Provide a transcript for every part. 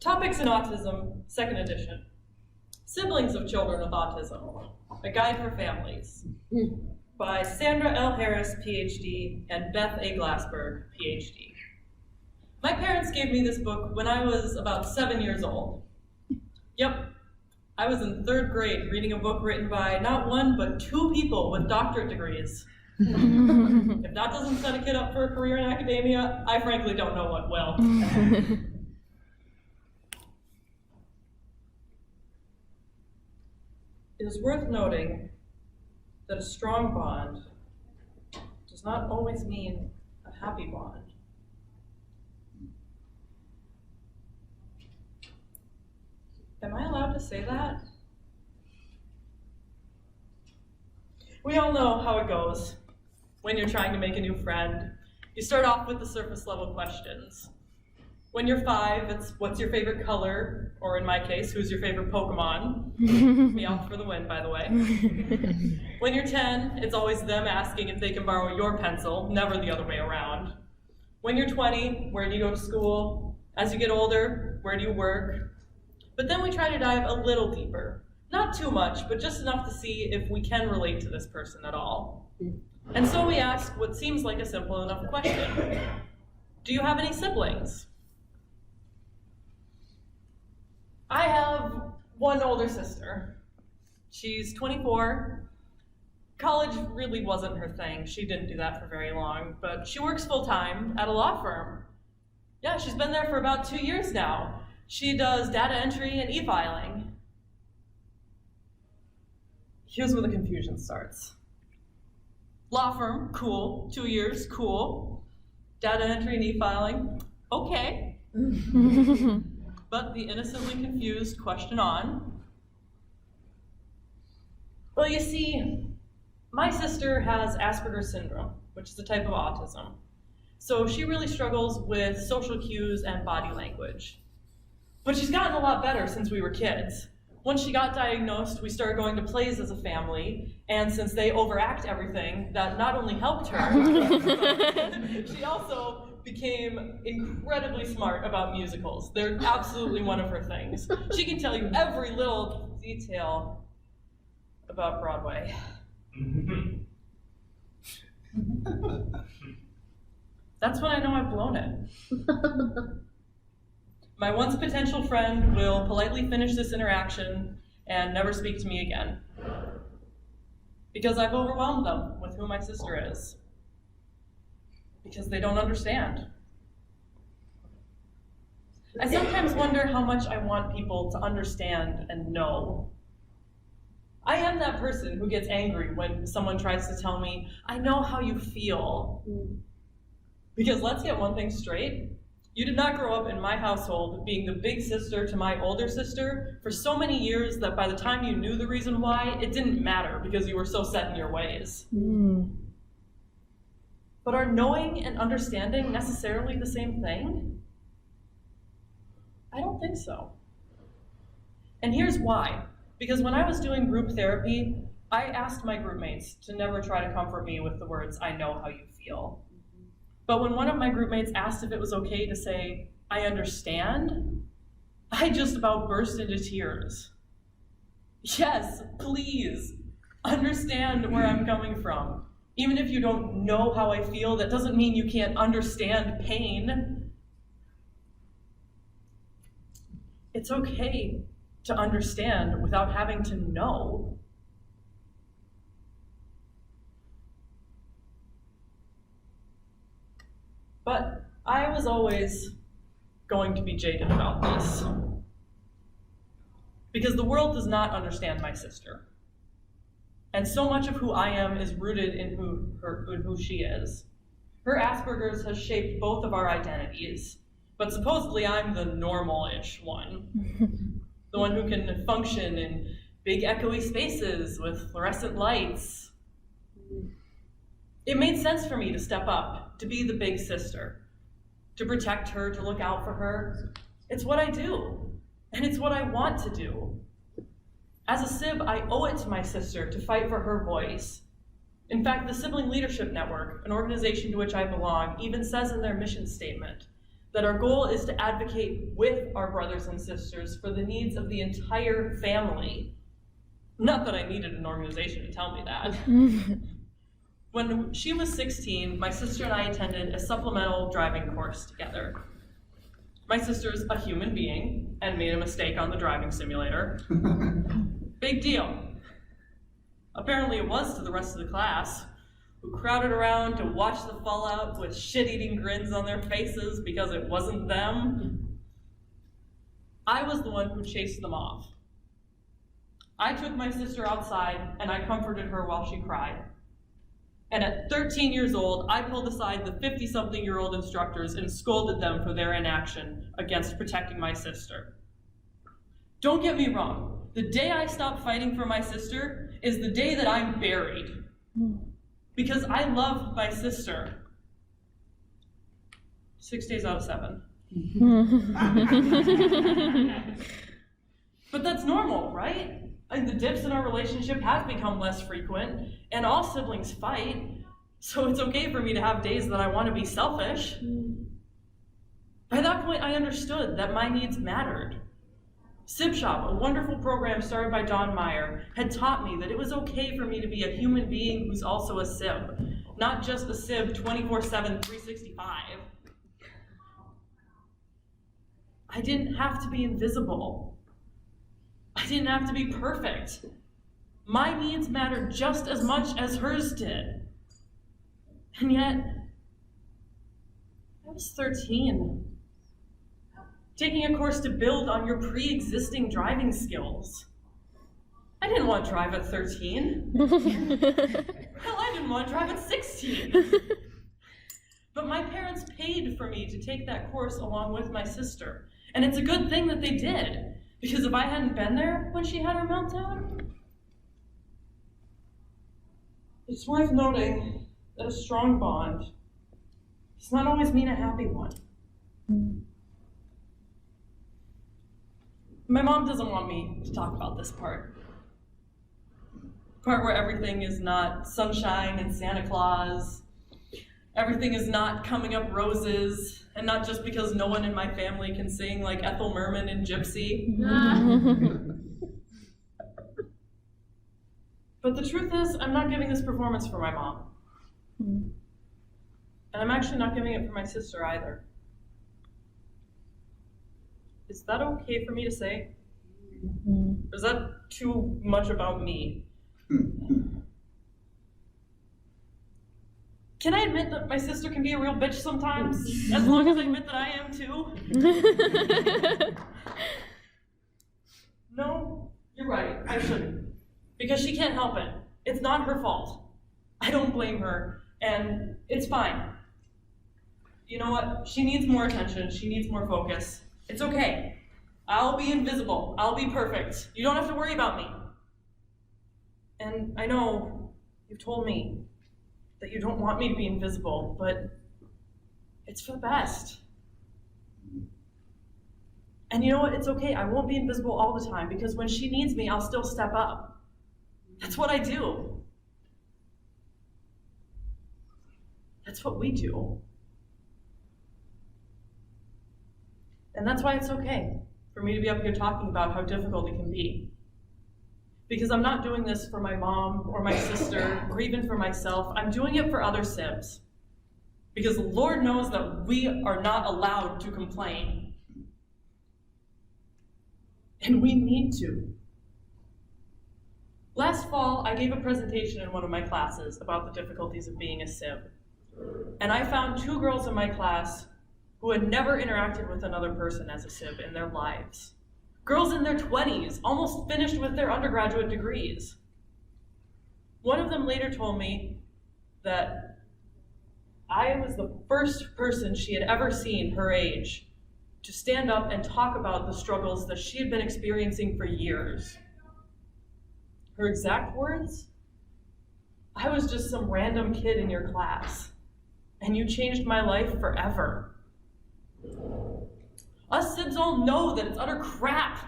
Topics in Autism, 2nd edition. Siblings of Children with Autism, A Guide for Families, by Sandra L. Harris, PhD, and Beth A. Glassberg, PhD. My parents gave me this book when I was about 7 years old. Yep, I was in 3rd grade reading a book written by not one, but 2 people with doctorate degrees. If that doesn't set a kid up for a career in academia, I frankly don't know what will. It is worth noting that a strong bond does not always mean a happy bond. Am I allowed to say that? We all know how it goes when you're trying to make a new friend. You start off with the surface level questions. When you're 5, it's what's your favorite color, or in my case, who's your favorite Pokemon? Me out for the win, by the way. When you're 10, it's always them asking if they can borrow your pencil, never the other way around. When you're 20, where do you go to school? As you get older, where do you work? But then we try to dive a little deeper. Not too much, but just enough to see if we can relate to this person at all. And so we ask what seems like a simple enough question. Do you have any siblings? I have one older sister. She's 24. College really wasn't her thing. She didn't do that for very long, but she works full-time at a law firm. Yeah, she's been there for about 2 years now. She does data entry and e-filing. Here's where the confusion starts. Law firm, cool. 2 years, cool. Data entry and e-filing, okay. But the innocently confused question on. Well, you see, my sister has Asperger's syndrome, which is a type of autism. So she really struggles with social cues and body language. But she's gotten a lot better since we were kids. Once she got diagnosed, we started going to plays as a family, and since they overact everything, that not only helped her, she also became incredibly smart about musicals. They're absolutely one of her things. She can tell you every little detail about Broadway. That's when I know I've blown it. My once potential friend will politely finish this interaction and never speak to me again. Because I've overwhelmed them with who my sister is. Because they don't understand. I sometimes wonder how much I want people to understand and know. I am that person who gets angry when someone tries to tell me, I know how you feel. Because let's get one thing straight. You did not grow up in my household being the big sister to my older sister for so many years that by the time you knew the reason why, it didn't matter because you were so set in your ways. But are knowing and understanding necessarily the same thing? I don't think so. And here's why. Because when I was doing group therapy, I asked my group mates to never try to comfort me with the words, I know how you feel. But when one of my group mates asked if it was okay to say, I understand, I just about burst into tears. Yes, please, understand where I'm coming from. Even if you don't know how I feel, that doesn't mean you can't understand pain. It's okay to understand without having to know. But I was always going to be jaded about this. Because the world does not understand my sister. And so much of who I am is rooted in who she is. Her Asperger's has shaped both of our identities, but supposedly I'm the normal-ish one. The one who can function in big echoey spaces with fluorescent lights. It made sense for me to step up, to be the big sister, to protect her, to look out for her. It's what I do, and it's what I want to do. As a sib, I owe it to my sister to fight for her voice. In fact, the Sibling Leadership Network, an organization to which I belong, even says in their mission statement that our goal is to advocate with our brothers and sisters for the needs of the entire family. Not that I needed an organization to tell me that. When she was 16, my sister and I attended a supplemental driving course together. My sister's a human being and made a mistake on the driving simulator. Big deal. Apparently it was to the rest of the class, who crowded around to watch the fallout with shit-eating grins on their faces because it wasn't them. I was the one who chased them off. I took my sister outside and I comforted her while she cried. And at 13 years old, I pulled aside the 50-something-year-old instructors and scolded them for their inaction against protecting my sister. Don't get me wrong, the day I stop fighting for my sister is the day that I'm buried. Because I love my sister. 6 days out of 7. But that's normal, right? And the dips in our relationship have become less frequent, and all siblings fight, so it's okay for me to have days that I want to be selfish. By that point, I understood that my needs mattered. Sib Shop, a wonderful program started by Don Meyer, had taught me that it was okay for me to be a human being who's also a sib, not just a sib 24/7, 365. I didn't have to be invisible. I didn't have to be perfect. My needs mattered just as much as hers did. And yet, I was 13. Taking a course to build on your pre-existing driving skills. I didn't want to drive at 13. Hell, I didn't want to drive at 16. But my parents paid for me to take that course along with my sister. And it's a good thing that they did, because if I hadn't been there when she had her meltdown, it's worth noting that a strong bond does not always mean a happy one. My mom doesn't want me to talk about this part where everything is not sunshine and Santa Claus. Everything is not coming up roses, and not just because no one in my family can sing like Ethel Merman in Gypsy. But the truth is, I'm not giving this performance for my mom. And I'm actually not giving it for my sister either. Is that okay for me to say? Or is that too much about me? Can I admit that my sister can be a real bitch sometimes? As long as I admit that I am too? No, you're right, I shouldn't. Because she can't help it. It's not her fault. I don't blame her, and it's fine. You know what? She needs more attention, she needs more focus. It's okay. I'll be invisible, I'll be perfect. You don't have to worry about me. And I know you've told me that you don't want me to be invisible, but it's for the best. And you know what, it's okay, I won't be invisible all the time, because when she needs me, I'll still step up. That's what I do. That's what we do. And that's why it's okay for me to be up here talking about how difficult it can be. Because I'm not doing this for my mom or my sister or even for myself. I'm doing it for other sibs. Because the Lord knows that we are not allowed to complain. And we need to. Last fall, I gave a presentation in one of my classes about the difficulties of being a sib. And I found 2 girls in my class who had never interacted with another person as a sib in their lives. Girls in their 20s, almost finished with their undergraduate degrees. One of them later told me that I was the first person she had ever seen her age to stand up and talk about the struggles that she had been experiencing for years. Her exact words? I was just some random kid in your class, and you changed my life forever. Us sibs all know that it's utter crap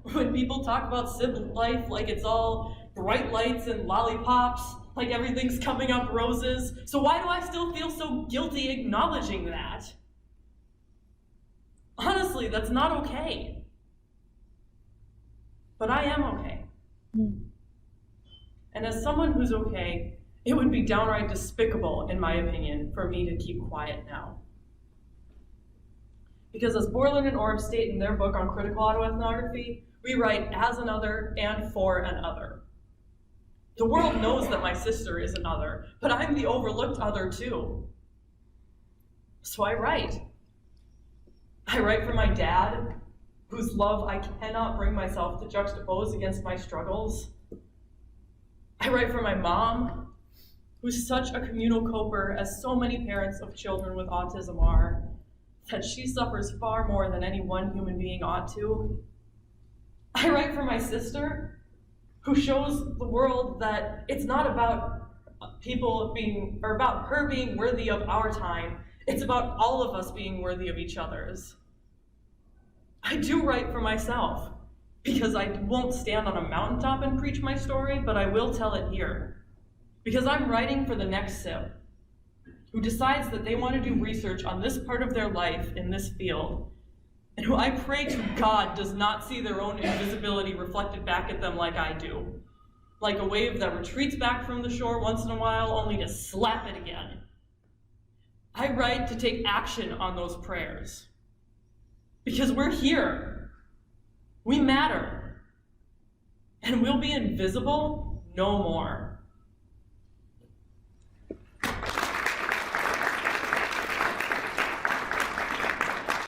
when people talk about sib life like it's all bright lights and lollipops, like everything's coming up roses. So why do I still feel so guilty acknowledging that? Honestly, that's not okay. But I am okay. And as someone who's okay, it would be downright despicable, in my opinion, for me to keep quiet now. Because as Boylorn and Orbe state in their book on critical autoethnography, we write as an other and for an other. The world knows that my sister is an other, but I'm the overlooked other too. So I write. I write for my dad, whose love I cannot bring myself to juxtapose against my struggles. I write for my mom, who's such a communal coper, as so many parents of children with autism are, that she suffers far more than any one human being ought to. I write for my sister, who shows the world that it's not about about her being worthy of our time. It's about all of us being worthy of each other's. I do write for myself, because I won't stand on a mountaintop and preach my story, but I will tell it here. Because I'm writing for the next sib, who decides that they want to do research on this part of their life in this field, and who I pray to God does not see their own invisibility reflected back at them like I do. Like a wave that retreats back from the shore once in a while, only to slap it again. I write to take action on those prayers. Because we're here. We matter. And we'll be invisible no more.